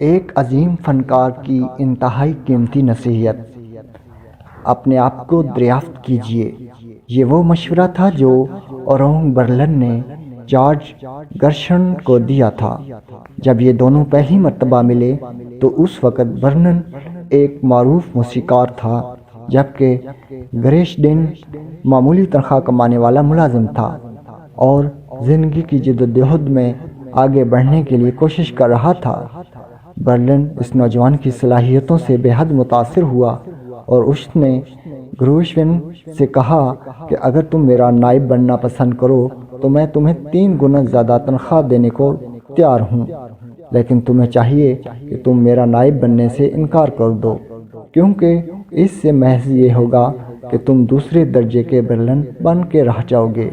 ایک عظیم فنکار کی انتہائی قیمتی نصیحت: اپنے آپ کو دریافت کیجیے۔ یہ وہ مشورہ تھا جو اورونگ برلن نے جارج گرشن کو دیا تھا۔ جب یہ دونوں پہلی مرتبہ ملے تو اس وقت برلن ایک معروف موسیقار تھا، جبکہ گرشڈین معمولی تنخواہ کمانے والا ملازم تھا اور زندگی کی جدوجہد میں آگے بڑھنے کے لیے کوشش کر رہا تھا۔ برلن اس نوجوان کی صلاحیتوں سے بے حد متاثر ہوا اور اس نے گروشوین سے کہا کہ اگر تم میرا نائب بننا پسند کرو تو میں تمہیں 3 گنا زیادہ تنخواہ دینے کو تیار ہوں، لیکن تمہیں چاہیے کہ تم میرا نائب بننے سے انکار کر دو، کیونکہ اس سے محض یہ ہوگا کہ تم دوسرے درجے کے برلن بن کے رہ جاؤ گے۔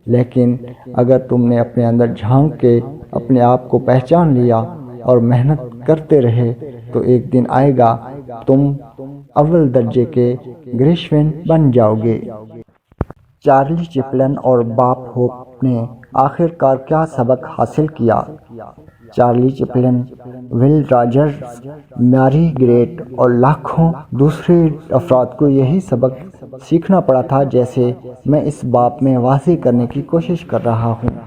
لیکن اگر تم نے اپنے اندر جھانک کے اپنے آپ کو پہچان لیا اور محنت کرتے رہے تو ایک دن آئے گا تم اول درجے کے گریشوین بن جاؤ گے۔ چارلی چپلن اور باب ہوپ نے آخر کار کیا سبق حاصل کیا؟ چارلی چپلن، ول راجرز، میری گریٹ اور لاکھوں دوسرے افراد کو یہی سبق سیکھنا پڑا تھا جیسے میں اس باب میں واضح کرنے کی کوشش کر رہا ہوں۔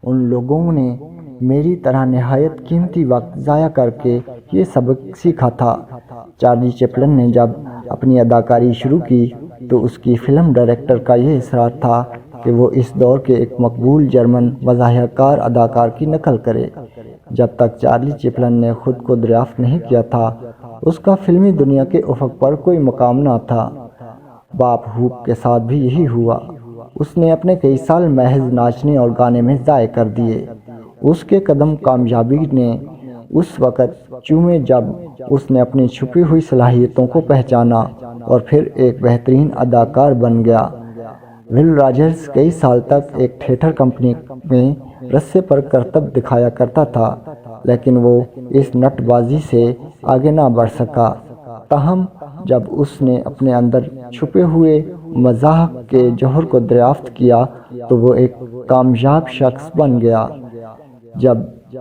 ان لوگوں نے میری طرح نہایت قیمتی وقت ضائع کر کے یہ سبق سیکھا تھا۔ چارلی چپلن نے جب اپنی اداکاری شروع کی تو اس کی فلم ڈائریکٹر کا یہ اصرار تھا کہ وہ اس دور کے ایک مقبول جرمن مزاحیہ کار اداکار کی نقل کرے۔ جب تک چارلی چپلن نے خود کو دریافت نہیں کیا تھا، اس کا فلمی دنیا کے افق پر کوئی مقام نہ تھا۔ باب ہوپ کے ساتھ بھی یہی ہوا۔ اس نے اپنے کئی سال محض ناچنے اور گانے میں ضائع کر دیے۔ اس کے قدم کامیابی نے اس وقت چومے جب اس نے اپنی چھپی ہوئی صلاحیتوں کو پہچانا اور پھر ایک بہترین اداکار بن گیا۔ ول راجرز کئی سال تک ایک تھیٹر کمپنی میں رسے پر کرتب دکھایا کرتا تھا، لیکن وہ اس نٹ بازی سے آگے نہ بڑھ سکا۔ تاہم جب اس نے اپنے اندر چھپے ہوئے مزاح کے جوہر کو دریافت کیا تو وہ ایک کامیاب شخص بن گیا۔ جب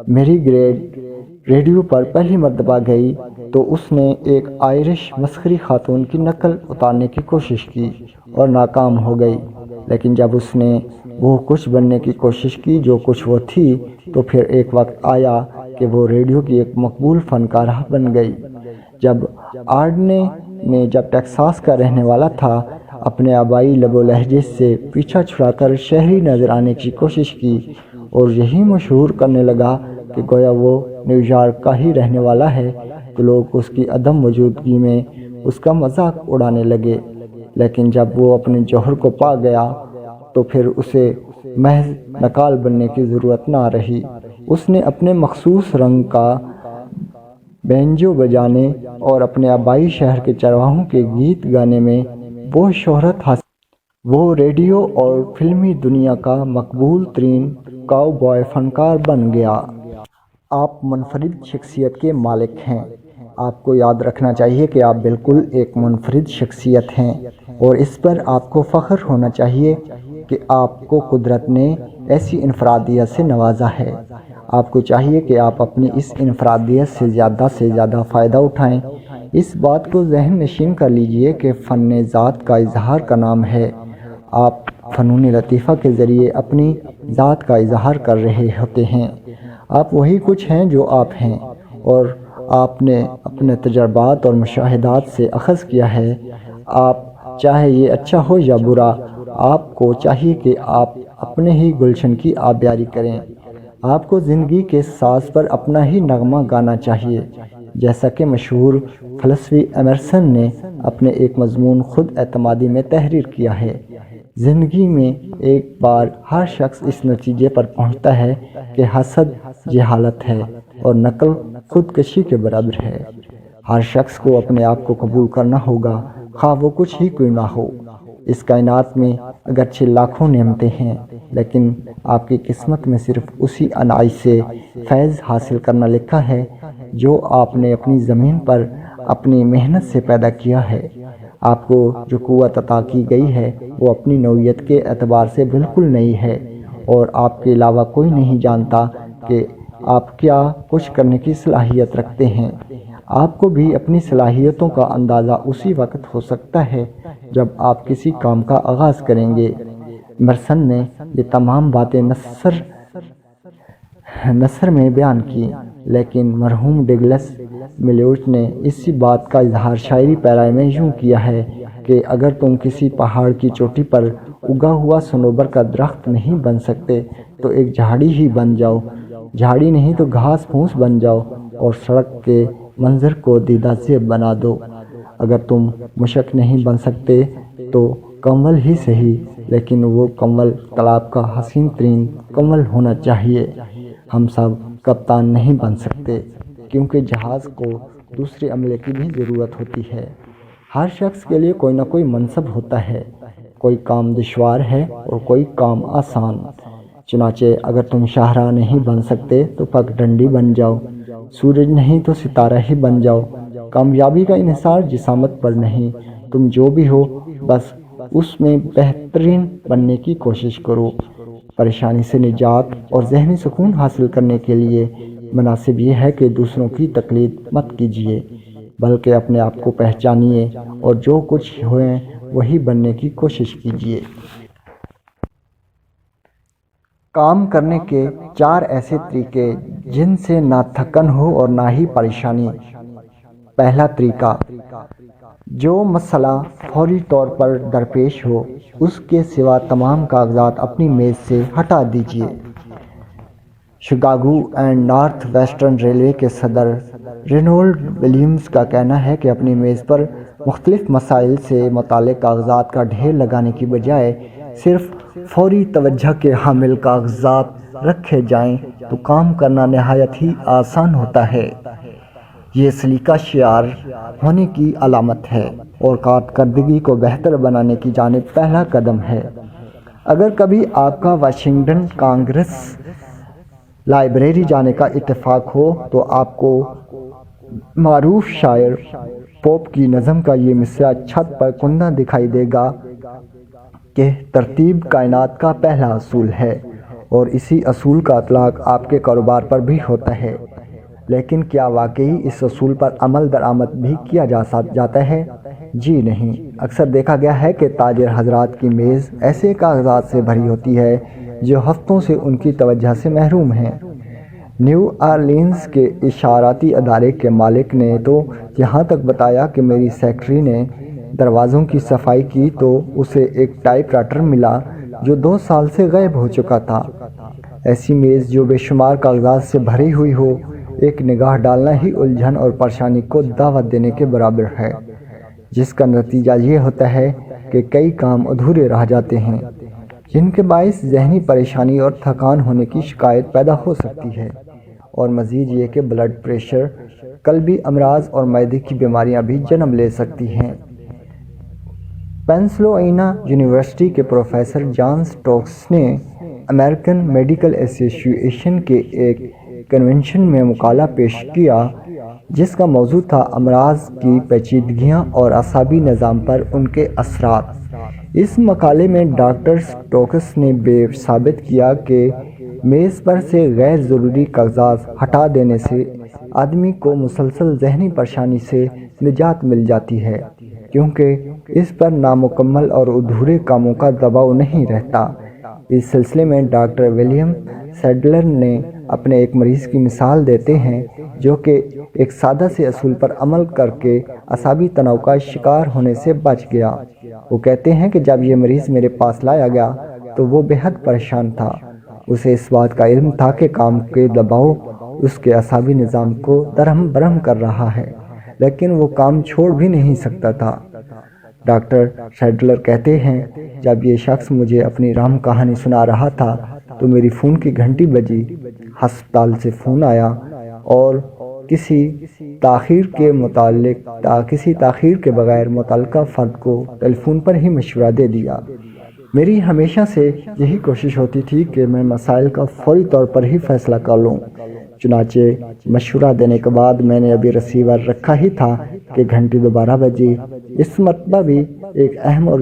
میری گریٹ ریڈیو پر پہلی مرتبہ گئی تو اس نے ایک آئرش مسخری خاتون کی نقل اتارنے کی کوشش کی اور ناکام ہو گئی، لیکن جب اس نے وہ کچھ بننے کی کوشش کی جو کچھ وہ تھی تو پھر ایک وقت آیا کہ وہ ریڈیو کی ایک مقبول فنکارہ بن گئی۔ جب آرڈنے نے جب ٹیکساس کا رہنے والا تھا اپنے آبائی لب و لہجے سے پیچھا چھڑا کر شہری نظر آنے کی کوشش کی اور یہی مشہور کرنے لگا کہ گویا وہ نیو یارک کا ہی رہنے والا ہے تو لوگ اس کی عدم موجودگی میں اس کا مذاق اڑانے لگے، لیکن جب وہ اپنے جوہر کو پا گیا تو پھر اسے محض نقال بننے کی ضرورت نہ رہی۔ اس نے اپنے مخصوص رنگ کا بینجو بجانے اور اپنے آبائی شہر کے چرواہوں کے گیت گانے میں وہ شہرت حاصل۔ وہ ریڈیو اور فلمی دنیا کا مقبول ترین کاؤ بوائے فنکار بن گیا۔ آپ منفرد شخصیت کے مالک ہیں۔ آپ کو یاد رکھنا چاہیے کہ آپ بالکل ایک منفرد شخصیت ہیں اور اس پر آپ کو فخر ہونا چاہیے کہ آپ کو قدرت نے ایسی انفرادیت سے نوازا ہے۔ آپ کو چاہیے کہ آپ اپنی اس انفرادیت سے زیادہ فائدہ اٹھائیں۔ اس بات کو ذہن نشین کر لیجئے کہ فن ذات کا اظہار کا نام ہے۔ آپ فنون لطیفہ کے ذریعے اپنی ذات کا اظہار کر رہے ہوتے ہیں۔ آپ وہی کچھ ہیں جو آپ ہیں اور آپ نے اپنے تجربات اور مشاہدات سے اخذ کیا ہے۔ آپ چاہے یہ اچھا ہو یا برا، آپ کو چاہیے کہ آپ اپنے ہی گلشن کی آبیاری کریں۔ آپ کو زندگی کے ساز پر اپنا ہی نغمہ گانا چاہیے، جیسا کہ مشہور فلسفی ایمرسن نے اپنے ایک مضمون خود اعتمادی میں تحریر کیا ہے۔ زندگی میں ایک بار ہر شخص اس نتیجے پر پہنچتا ہے کہ حسد جہالت ہے اور نقل خودکشی کے برابر ہے۔ ہر شخص کو اپنے آپ کو قبول کرنا ہوگا، خواہ وہ کچھ ہی کیوں نہ ہو۔ اس کائنات میں اگرچہ لاکھوں نعمتیں ہیں، لیکن آپ کی قسمت میں صرف اسی عناصر سے فیض حاصل کرنا لکھا ہے جو آپ نے اپنی زمین پر اپنی محنت سے پیدا کیا ہے۔ آپ کو جو قوت عطا کی گئی ہے وہ اپنی نوعیت کے اعتبار سے بالکل نئی ہے اور آپ کے علاوہ کوئی نہیں جانتا کہ آپ کیا کچھ کرنے کی صلاحیت رکھتے ہیں۔ آپ کو بھی اپنی صلاحیتوں کا اندازہ اسی وقت ہو سکتا ہے جب آپ کسی کام کا آغاز کریں گے۔ ایمرسن نے یہ تمام باتیں نثر میں بیان کی، لیکن مرحوم ڈگلس میلیوٹ نے اسی بات کا اظہار شاعری پیرائے میں یوں کیا ہے کہ اگر تم کسی پہاڑ کی چوٹی پر اگا ہوا صنوبر کا درخت نہیں بن سکتے تو ایک جھاڑی ہی بن جاؤ، جھاڑی نہیں تو گھاس پھوس بن جاؤ اور سڑک کے منظر کو دیدہ زیب بنا دو۔ اگر تم مشک نہیں بن سکتے تو کنول ہی صحیح، لیکن وہ کنول تالاب کا حسین ترین کنول ہونا چاہیے۔ ہم سب کپتان نہیں بن سکتے، کیونکہ جہاز کو دوسرے عملے کی بھی ضرورت ہوتی ہے۔ ہر شخص کے لیے کوئی نہ کوئی منصب ہوتا ہے، کوئی کام دشوار ہے اور کوئی کام آسان۔ چنانچہ اگر تم شاہراہ نہیں بن سکتے تو پگ ڈنڈی بن جاؤ، سورج نہیں تو ستارہ ہی بن جاؤ۔ کامیابی کا انحصار جسامت پر نہیں، تم جو بھی ہو بس اس میں بہترین بننے کی کوشش کرو۔ پریشانی سے نجات اور ذہنی سکون حاصل کرنے کے لیے مناسب یہ ہے کہ دوسروں کی تقلید مت کیجیے، بلکہ اپنے آپ کو پہچانیے اور جو کچھ ہوئے وہی بننے کی کوشش کیجیے۔ کام کرنے کے 4 ایسے طریقے جن سے نہ تھکن ہو اور نہ ہی پریشانی۔ پہلا طریقہ، جو مسئلہ فوری طور پر درپیش ہو اس کے سوا تمام کاغذات اپنی میز سے ہٹا دیجیے۔ Chicago and north western railway کے صدر رینولڈ ولیمز کا کہنا ہے کہ اپنی میز پر مختلف مسائل سے متعلق کاغذات کا ڈھیر لگانے کی بجائے صرف فوری توجہ کے حامل کاغذات رکھے جائیں تو کام کرنا نہایت ہی آسان ہوتا ہے۔ یہ سلیقہ شعار ہونے کی علامت ہے اور کارکردگی کو بہتر بنانے کی جانب پہلا قدم ہے۔ اگر کبھی آپ کا واشنگٹن کانگریس لائبریری جانے کا اتفاق ہو تو آپ کو معروف شاعر پوپ کی نظم کا یہ مصرع چھت پر کندہ دکھائی دے گا کہ ترتیب کائنات کا پہلا اصول ہے، اور اسی اصول کا اطلاق آپ کے کاروبار پر بھی ہوتا ہے۔ لیکن کیا واقعی اس اصول پر عمل درآمد بھی کیا جاتا ہے؟ جی نہیں۔ اکثر دیکھا گیا ہے کہ تاجر حضرات کی میز ایسے کاغذات سے بھری ہوتی ہے جو ہفتوں سے ان کی توجہ سے محروم ہیں۔ نیو آرلینز کے اشاراتی ادارے کے مالک نے تو یہاں تک بتایا کہ میری سیکرٹری نے دروازوں کی صفائی کی تو اسے ایک ٹائپ رائٹر ملا جو 2 سال سے غائب ہو چکا تھا۔ ایسی میز جو بے شمار کاغذات سے بھری ہوئی ہو، ایک نگاہ ڈالنا ہی الجھن اور پریشانی کو دعوت دینے کے برابر ہے، جس کا نتیجہ یہ ہوتا ہے کہ کئی کام ادھورے رہ جاتے ہیں، جن کے باعث ذہنی پریشانی اور تھکان ہونے کی شکایت پیدا ہو سکتی ہے، اور مزید یہ کہ بلڈ پریشر، قلبی امراض اور معدے کی بیماریاں بھی جنم لے سکتی ہیں۔ پینسلوانیا یونیورسٹی کے پروفیسر جان سٹوکس نے امریکن میڈیکل ایسوسی ایشن کے ایک کنونشن میں مقالہ پیش کیا جس کا موضوع تھا امراض کی پیچیدگیاں اور اعصابی نظام پر ان کے اثرات۔ اس مقالے میں ڈاکٹر سٹوکس نے ثابت کیا کہ میز پر سے غیر ضروری کاغذات ہٹا دینے سے آدمی کو مسلسل ذہنی پریشانی سے نجات مل جاتی ہے، کیونکہ اس پر نامکمل اور ادھورے کاموں کا دباؤ نہیں رہتا۔ اس سلسلے میں ڈاکٹر ولیم سیڈلر نے اپنے ایک مریض کی مثال دیتے ہیں جو کہ ایک سادہ سے اصول پر عمل کر کے اعصابی تناؤ کا شکار ہونے سے بچ گیا۔ وہ کہتے ہیں کہ جب یہ مریض میرے پاس لایا گیا تو وہ بے حد پریشان تھا۔ اسے اس بات کا علم تھا کہ کام کے دباؤ اس کے اعصابی نظام کو درہم برہم کر رہا ہے، لیکن وہ کام چھوڑ بھی نہیں سکتا تھا۔ ڈاکٹر سیڈلر کہتے ہیں، جب یہ شخص مجھے اپنی رام کہانی سنا رہا تھا تو میری فون کی گھنٹی بجی، ہسپتال سے فون آیا اور کسی تاخیر کے بغیر متعلقہ فرد کو ٹیلی فون پر ہی مشورہ دے دیا۔ میری ہمیشہ سے یہی کوشش ہوتی تھی کہ میں مسائل کا فوری طور پر ہی فیصلہ کر لوں۔ چنانچہ مشورہ دینے کے بعد میں نے ابھی ریسیور رکھا ہی تھا کہ گھنٹی دوبارہ بجی۔ اس مرتبہ بھی ایک اہم اور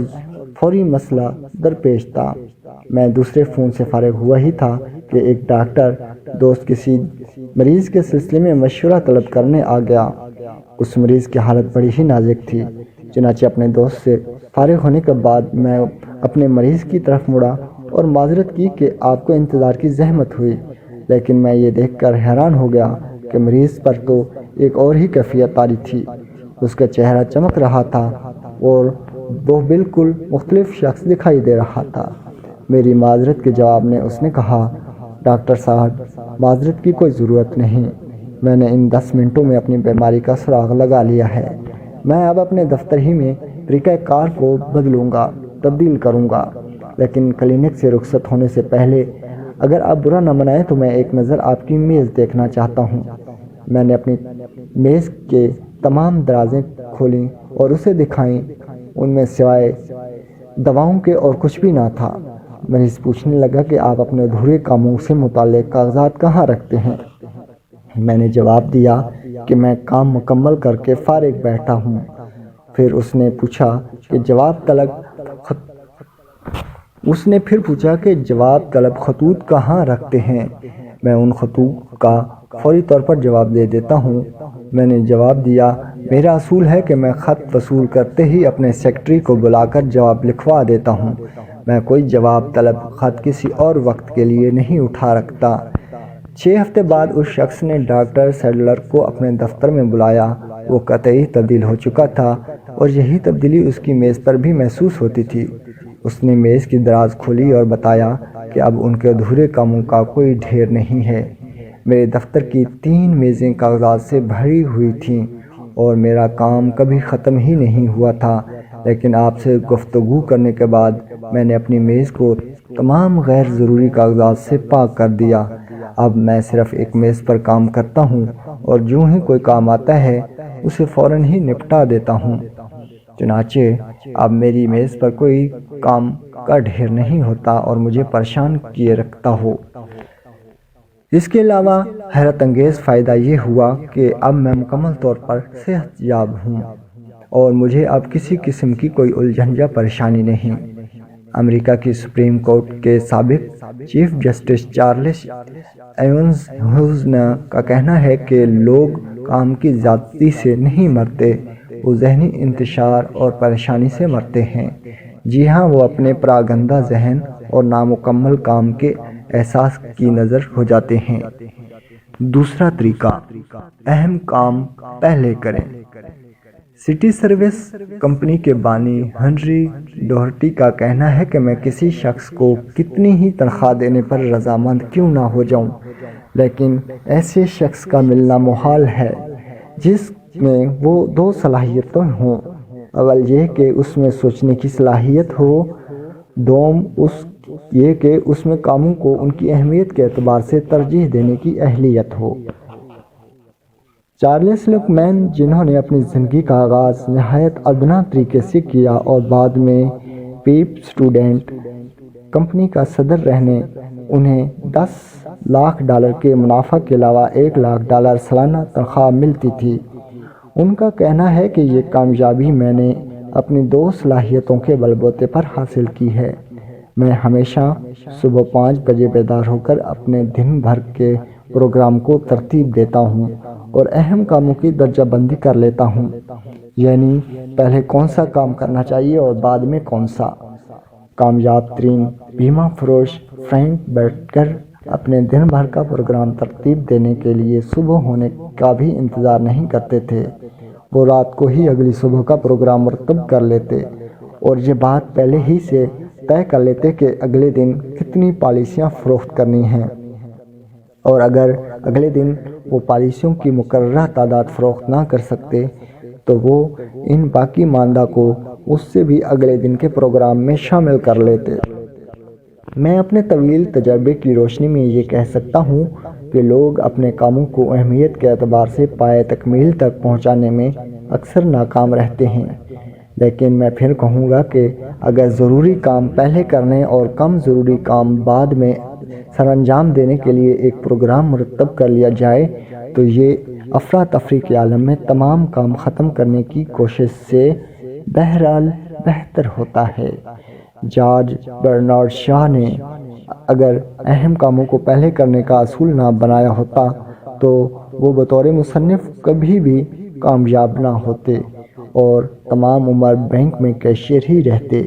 فوری مسئلہ درپیش تھا۔ میں دوسرے فون سے فارغ ہوا ہی تھا کہ ایک ڈاکٹر دوست کسی مریض کے سلسلے میں مشورہ طلب کرنے آ گیا۔ اس مریض کی حالت بڑی ہی نازک تھی۔ چنانچہ اپنے دوست سے فارغ ہونے کے بعد میں اپنے مریض کی طرف مڑا اور معذرت کی کہ آپ کو انتظار کی زحمت ہوئی، لیکن میں یہ دیکھ کر حیران ہو گیا کہ مریض پر تو ایک اور ہی کیفیت طاری تھی۔ اس کا چہرہ چمک رہا تھا اور وہ بالکل مختلف شخص دکھائی دے رہا تھا۔ میری معذرت کے جواب میں اس نے کہا، ڈاکٹر صاحب، معذرت کی کوئی ضرورت نہیں، میں نے ان 10 منٹوں میں اپنی بیماری کا سراغ لگا لیا ہے۔ میں اب اپنے دفتر ہی میں طریقہ کار کو تبدیل کروں گا، لیکن کلینک سے رخصت ہونے سے پہلے اگر آپ برا نہ منائیں تو میں ایک نظر آپ کی میز دیکھنا چاہتا ہوں۔ میں نے اپنی میز کے تمام درازیں کھولیں اور اسے دکھائیں۔ ان میں سوائے دواؤں کے اور کچھ بھی نہ تھا۔ مریض پوچھنے لگا کہ آپ اپنے ادھورے کاموں سے متعلق کاغذات کہاں رکھتے ہیں؟ میں نے جواب دیا کہ میں کام مکمل کر کے فارغ بیٹھا ہوں۔ پھر اس نے پوچھا کہ جواب طلب خطوط کہاں رکھتے ہیں؟ میں ان خطوط کا فوری طور پر جواب دے دیتا ہوں۔ میں نے جواب دیا، میرا اصول ہے کہ میں خط وصول کرتے ہی اپنے سیکرٹری کو بلا کر جواب لکھوا دیتا ہوں۔ میں کوئی جواب طلب خط کسی اور وقت کے لیے نہیں اٹھا رکھتا۔ 6 ہفتے بعد اس شخص نے ڈاکٹر سیڈلر کو اپنے دفتر میں بلایا۔ وہ قطعی تبدیل ہو چکا تھا اور یہی تبدیلی اس کی میز پر بھی محسوس ہوتی تھی۔ اس نے میز کی دراز کھولی اور بتایا کہ اب ان کے ادھورے کاموں کا کوئی ڈھیر نہیں ہے۔ میرے دفتر کی 3 میزیں کاغذات سے بھری ہوئی تھیں اور میرا کام کبھی ختم ہی نہیں ہوا تھا، لیکن آپ سے گفتگو کرنے کے بعد میں نے اپنی میز کو تمام غیر ضروری کاغذات سے پاک کر دیا۔ اب میں صرف ایک میز پر کام کرتا ہوں اور جو ہی کوئی کام آتا ہے اسے فوراً ہی نپٹا دیتا ہوں۔ چنانچہ اب میری میز پر کوئی کام کا ڈھیر نہیں ہوتا اور مجھے پریشان کیے رکھتا ہو۔ اس کے علاوہ حیرت انگیز فائدہ یہ ہوا کہ اب میں مکمل طور پر صحت یاب ہوں اور مجھے اب کسی قسم کی کوئی الجھن یا پریشانی نہیں۔ امریکہ کی سپریم کورٹ کے سابق چیف جسٹس چارلس ایونز ہیوز کا کہنا ہے کہ لوگ کام کی زیادتی سے نہیں مرتے، وہ ذہنی انتشار اور پریشانی سے مرتے ہیں۔ جی ہاں، وہ اپنے پراگندہ ذہن اور نامکمل کام کے احساس کی نظر ہو جاتے ہیں۔ دوسرا طریقہ، اہم کام پہلے کریں۔ سٹی سروس کمپنی کے بانی ہنری ڈوہرٹی کا کہنا ہے کہ میں کسی شخص کو کتنی ہی تنخواہ دینے پر رضامند کیوں نہ ہو جاؤں، لیکن ایسے شخص کا ملنا محال ہے جس میں وہ 2 صلاحیتیں ہوں۔ اول یہ کہ اس میں سوچنے کی صلاحیت ہو، دوم یہ کہ اس میں کاموں کو ان کی اہمیت کے اعتبار سے ترجیح دینے کی اہلیت ہو۔ چارلس لکمین، جنہوں نے اپنی زندگی کا آغاز نہایت ادنا طریقے سے کیا اور بعد میں پیپ اسٹوڈنٹ کمپنی کا صدر رہنے، انہیں $10 لاکھ کے منافع کے علاوہ $1 لاکھ سالانہ تنخواہ ملتی تھی۔ ان کا کہنا ہے کہ یہ کامیابی میں نے اپنی 2 صلاحیتوں کے بل بوتے پر حاصل کی ہے۔ میں ہمیشہ صبح 5 بجے بیدار ہو کر اپنے دن بھر کے پروگرام کو ترتیب دیتا ہوں اور اہم کاموں کی درجہ بندی کر لیتا ہوں، یعنی پہلے کون سا کام کرنا چاہیے اور بعد میں کون سا۔ کامیاب ترین بیمہ فروش فرینک بیٹکر اپنے دن بھر کا پروگرام ترتیب دینے کے لیے صبح ہونے کا بھی انتظار نہیں کرتے تھے۔ وہ رات کو ہی اگلی صبح کا پروگرام مرتب کر لیتے اور یہ بات پہلے ہی سے طے کر لیتے کہ اگلے دن کتنی پالیسیاں فروخت کرنی ہیں، اور اگر اگلے دن وہ پالیسیوں کی مقررہ تعداد فروخت نہ کر سکتے تو وہ ان باقی ماندہ کو اس سے بھی اگلے دن کے پروگرام میں شامل کر لیتے۔ میں اپنے طویل تجربے کی روشنی میں یہ کہہ سکتا ہوں کہ لوگ اپنے کاموں کو اہمیت کے اعتبار سے پائے تکمیل تک پہنچانے میں اکثر ناکام رہتے ہیں، لیکن میں پھر کہوں گا کہ اگر ضروری کام پہلے کرنے اور کم ضروری کام بعد میں سر انجام دینے کے لیے ایک پروگرام مرتب کر لیا جائے تو یہ افراتفری کے عالم میں تمام کام ختم کرنے کی کوشش سے بہرحال بہتر ہوتا ہے۔ جارج برنارڈ شاہ نے اگر اہم کاموں کو پہلے کرنے کا اصول نہ بنایا ہوتا تو وہ بطور مصنف کبھی بھی کامیاب نہ ہوتے اور تمام عمر بینک میں کیشیئر ہی رہتے۔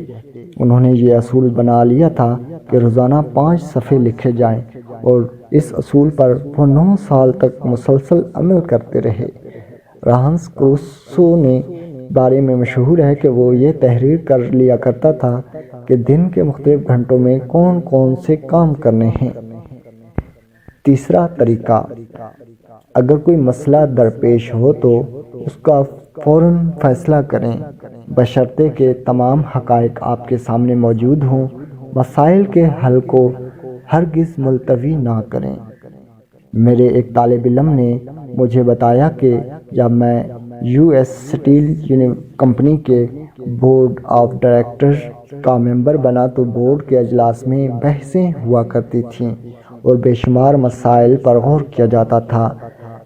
انہوں نے یہ اصول بنا لیا تھا کہ روزانہ 5 صفحے لکھے جائیں اور اس اصول پر وہ 9 سال تک مسلسل عمل کرتے رہے۔ رانس کروسو نے بارے میں مشہور ہے کہ وہ یہ تحریر کر لیا کرتا تھا کہ دن کے مختلف گھنٹوں میں کون کون سے کام کرنے ہیں۔ تیسرا طریقہ، اگر کوئی مسئلہ درپیش ہو تو اس کا فوراً فیصلہ کریں، بشرطے کہ تمام حقائق آپ کے سامنے موجود ہوں۔ مسائل کے حل کو ہرگز ملتوی نہ کریں۔ میرے ایک طالب علم نے مجھے بتایا کہ جب میں یو ایس اسٹیل کمپنی کے بورڈ آف ڈائریکٹرز کا ممبر بنا تو بورڈ کے اجلاس میں بحثیں ہوا کرتی تھیں اور بے شمار مسائل پر غور کیا جاتا تھا،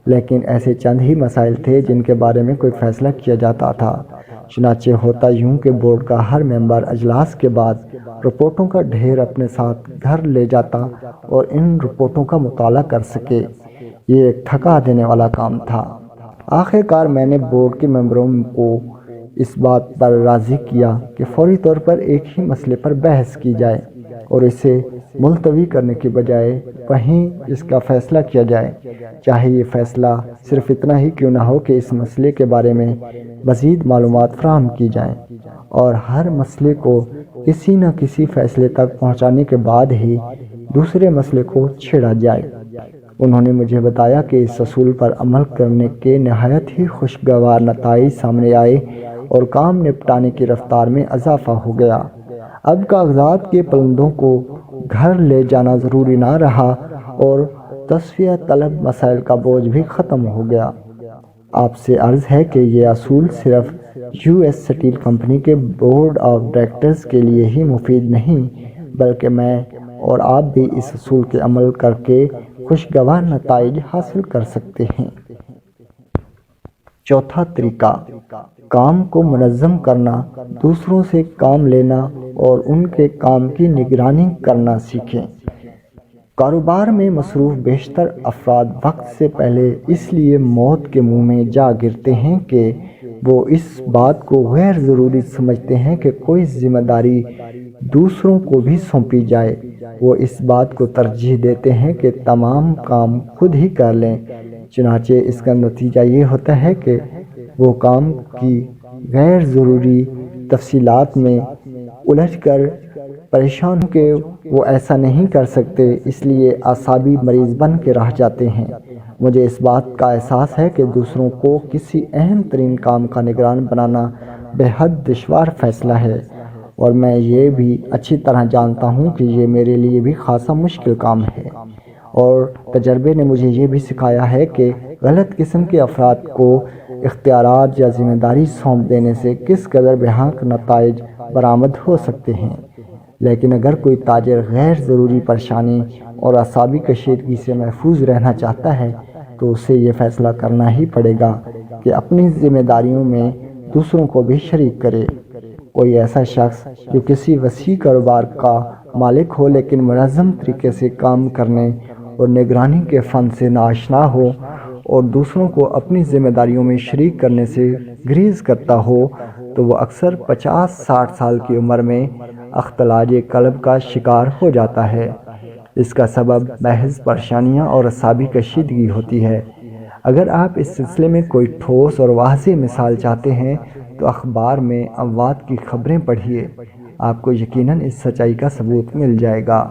لیکن ایسے چند ہی مسائل تھے جن کے بارے میں کوئی فیصلہ کیا جاتا تھا۔ چنانچہ ہوتا یوں کہ بورڈ کا ہر ممبر اجلاس کے بعد رپورٹوں کا ڈھیر اپنے ساتھ گھر لے جاتا اور ان رپورٹوں کا مطالعہ کر سکے۔ یہ ایک تھکا دینے والا کام تھا۔ آخر کار میں نے بورڈ کے ممبروں کو اس بات پر راضی کیا کہ فوری طور پر ایک ہی مسئلے پر بحث کی جائے اور اسے ملتوی کرنے کی بجائے وہیں اس کا فیصلہ کیا جائے، چاہے یہ فیصلہ صرف اتنا ہی کیوں نہ ہو کہ اس مسئلے کے بارے میں مزید معلومات فراہم کی جائیں، اور ہر مسئلے کو کسی نہ کسی فیصلے تک پہنچانے کے بعد ہی دوسرے مسئلے کو چھیڑا جائے۔ انہوں نے مجھے بتایا کہ اس اصول پر عمل کرنے کے نہایت ہی خوشگوار نتائج سامنے آئے اور کام نپٹانے کی رفتار میں اضافہ ہو گیا۔ اب کاغذات کے پلندوں کو گھر لے جانا ضروری نہ رہا اور تصفیہ طلب مسائل کا بوجھ بھی ختم ہو گیا۔ آپ سے عرض ہے کہ یہ اصول صرف یو ایس اسٹیل کمپنی کے بورڈ آف ڈائریکٹرز کے لیے ہی مفید نہیں، بلکہ میں اور آپ بھی اس اصول کے عمل کر کے خوشگوار نتائج حاصل کر سکتے ہیں۔ چوتھا طریقہ، کام کو منظم کرنا، دوسروں سے کام لینا اور ان کے کام کی نگرانی کرنا سیکھیں۔ کاروبار میں مصروف بیشتر افراد وقت سے پہلے اس لیے موت کے منہ میں جا گرتے ہیں کہ وہ اس بات کو غیر ضروری سمجھتے ہیں کہ کوئی ذمہ داری دوسروں کو بھی سونپی جائے۔ وہ اس بات کو ترجیح دیتے ہیں کہ تمام کام خود ہی کر لیں، چنانچہ اس کا نتیجہ یہ ہوتا ہے کہ وہ کام کی غیر ضروری تفصیلات میں الجھ کر پریشان ہو کہ وہ ایسا نہیں کر سکتے، اس لیے اعصابی مریض بن کے رہ جاتے ہیں۔ مجھے اس بات کا احساس ہے کہ دوسروں کو کسی اہم ترین کام کا نگران بنانا بے حد دشوار فیصلہ ہے، اور میں یہ بھی اچھی طرح جانتا ہوں کہ یہ میرے لیے بھی خاصا مشکل کام ہے، اور تجربے نے مجھے یہ بھی سکھایا ہے کہ غلط قسم کے افراد کو اختیارات یا ذمہ داری سونپ دینے سے کس قدر بھیانک نتائج برآمد ہو سکتے ہیں۔ لیکن اگر کوئی تاجر غیر ضروری پریشانی اور اعصابی کشیدگی سے محفوظ رہنا چاہتا ہے تو اسے یہ فیصلہ کرنا ہی پڑے گا کہ اپنی ذمہ داریوں میں دوسروں کو بھی شریک کرے۔ کوئی ایسا شخص جو کسی وسیع کاروبار کا مالک ہو لیکن منظم طریقے سے کام کرنے اور نگرانی کے فن سے ناآشنا ہو اور دوسروں کو اپنی ذمہ داریوں میں شریک کرنے سے گریز کرتا ہو تو وہ اکثر 50-60 سال کی عمر میں اختلاج قلب کا شکار ہو جاتا ہے۔ اس کا سبب محض پریشانیاں اور اعصابی کشیدگی ہوتی ہے۔ اگر آپ اس سلسلے میں کوئی ٹھوس اور واضح مثال چاہتے ہیں تو اخبار میں اموات کی خبریں پڑھیے، آپ کو یقیناً اس سچائی کا ثبوت مل جائے گا۔